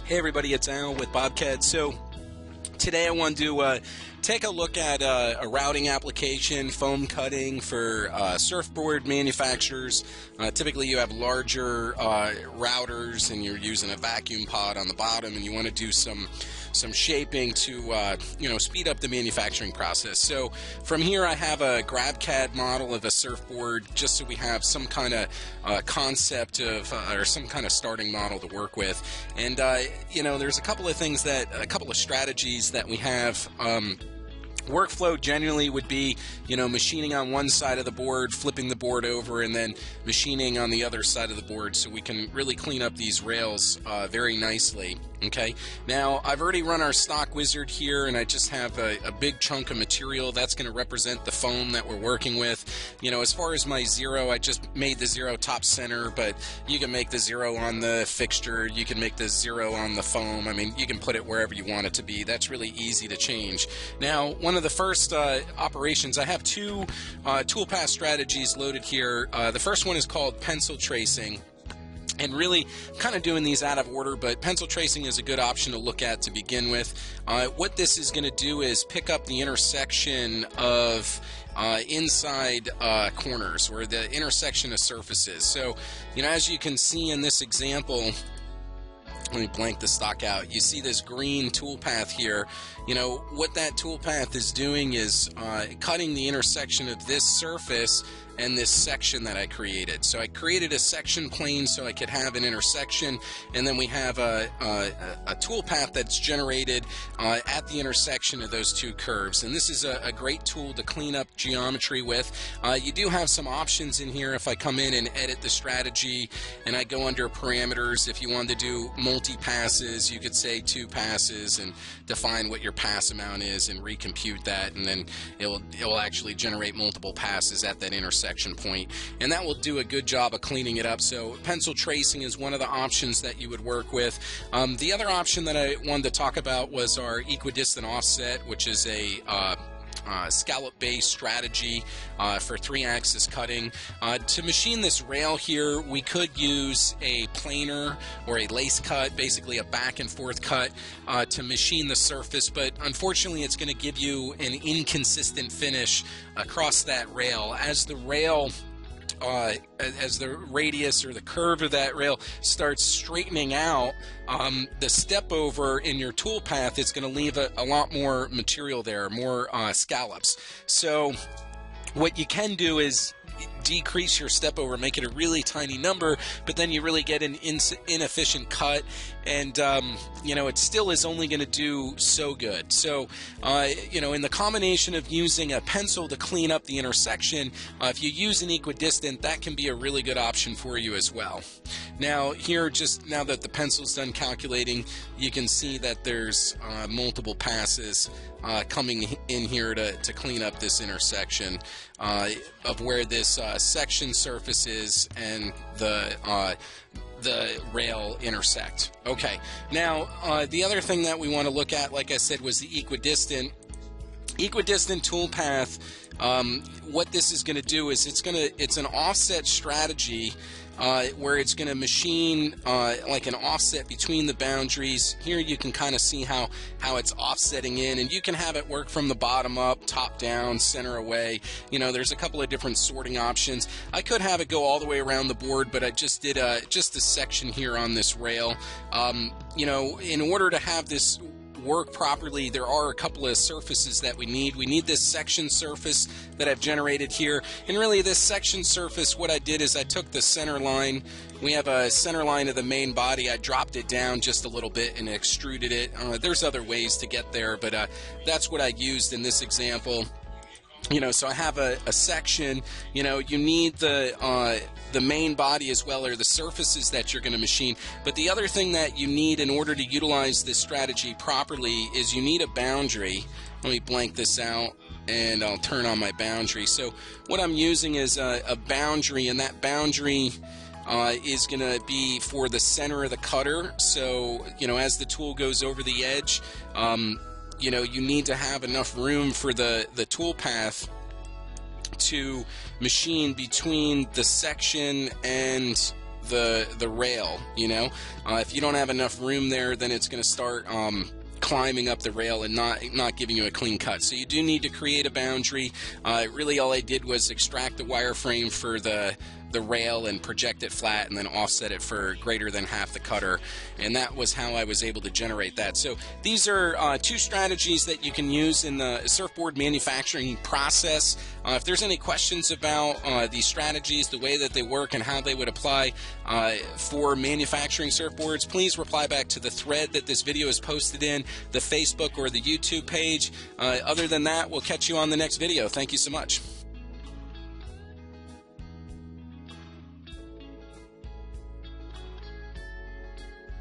Hey everybody, it's Al with BobCAD. So today I want to take a look at a routing application, foam cutting for surfboard manufacturers. Typically you have larger routers and you're using a vacuum pod on the bottom and you want to do some shaping to speed up the manufacturing process. So from here I have a GrabCAD model of a surfboard just so we have some kind of concept of or some kind of starting model to work with. And there's a couple of strategies that we have. Workflow generally would be, machining on one side of the board, flipping the board over, and then machining on the other side of the board so we can really clean up these rails very nicely. Okay, now I've already run our stock wizard here and I just have a big chunk of material that's going to represent the foam that we're working with. As far as my zero, I just made the zero top center, but you can make the zero on the fixture, you can make the zero on the foam. I mean, you can put it wherever you want it to be. That's really easy to change. Now, one of the first operations, I have two toolpath strategies loaded here. The first one is called pencil tracing. And really, I'm kind of doing these out of order, but pencil tracing is a good option to look at to begin with. What this is going to do is pick up the intersection of inside corners, or the intersection of surfaces. So, as you can see in this example, let me blank the stock out. You see this green toolpath here. What that toolpath is doing is cutting the intersection of this surface and this section that I created. So I created a section plane so I could have an intersection, and then we have a toolpath that's generated at the intersection of those two curves. And this is a great tool to clean up geometry with. You do have some options in here. If I come in and edit the strategy and I go under parameters, if you wanted to do multi-passes, you could say 2 passes and define what your pass amount is and recompute that, and then it'll actually generate multiple passes at that intersection point, and that will do a good job of cleaning it up. So pencil tracing is one of the options that you would work with. The other option that I wanted to talk about was our equidistant offset, which is a scallop-based strategy for 3-axis cutting. To machine this rail here, we could use a planer or a lace cut, basically a back and forth cut to machine the surface, but unfortunately it's going to give you an inconsistent finish across that rail. As the rail as the radius or the curve of that rail starts straightening out, the step over in your toolpath is going to leave a lot more material there, more scallops. So what you can do is decrease your step over, make it a really tiny number, but then you really get an inefficient cut, and it still is only going to do so good. So in the combination of using a pencil to clean up the intersection, if you use an equidistant, that can be a really good option for you as well. Now here, just now that the pencil's done calculating, you can see that there's multiple passes coming in here to clean up this intersection of where this section surface is and the rail intersect. Okay, now the other thing that we want to look at, like I said, was the equidistant toolpath. What this is going to do is it's an offset strategy where it's going to machine like an offset between the boundaries. Here you can kind of see how it's offsetting in, and you can have it work from the bottom up, top down, center away. There's a couple of different sorting options. I could have it go all the way around the board, but I just did just a section here on this rail. In order to have this work properly, there are a couple of surfaces that we need. We need this section surface that I've generated here, and really this section surface, what I did is I took the center line. We have a center line of the main body. I dropped it down just a little bit and extruded it. There's other ways to get there, but that's what I used in this example. So I have a section. You need the main body as well, or the surfaces that you're going to machine. But the other thing that you need in order to utilize this strategy properly is you need a boundary. Let me blank this out and I'll turn on my boundary. So what I'm using is a boundary, and that boundary is going to be for the center of the cutter. So as the tool goes over the edge, you need to have enough room for the toolpath to machine between the section and the rail. You know, if you don't have enough room there, then it's going to start climbing up the rail and not giving you a clean cut. So you do need to create a boundary. Really all I did was extract the wireframe for the rail and project it flat and then offset it for greater than half the cutter, and that was how I was able to generate that. So these are two strategies that you can use in the surfboard manufacturing process. If there's any questions about these strategies, the way that they work and how they would apply for manufacturing surfboards, please reply back to the thread that this video is posted in, the Facebook or the YouTube page. Other than that, we'll catch you on the next video. Thank you so much.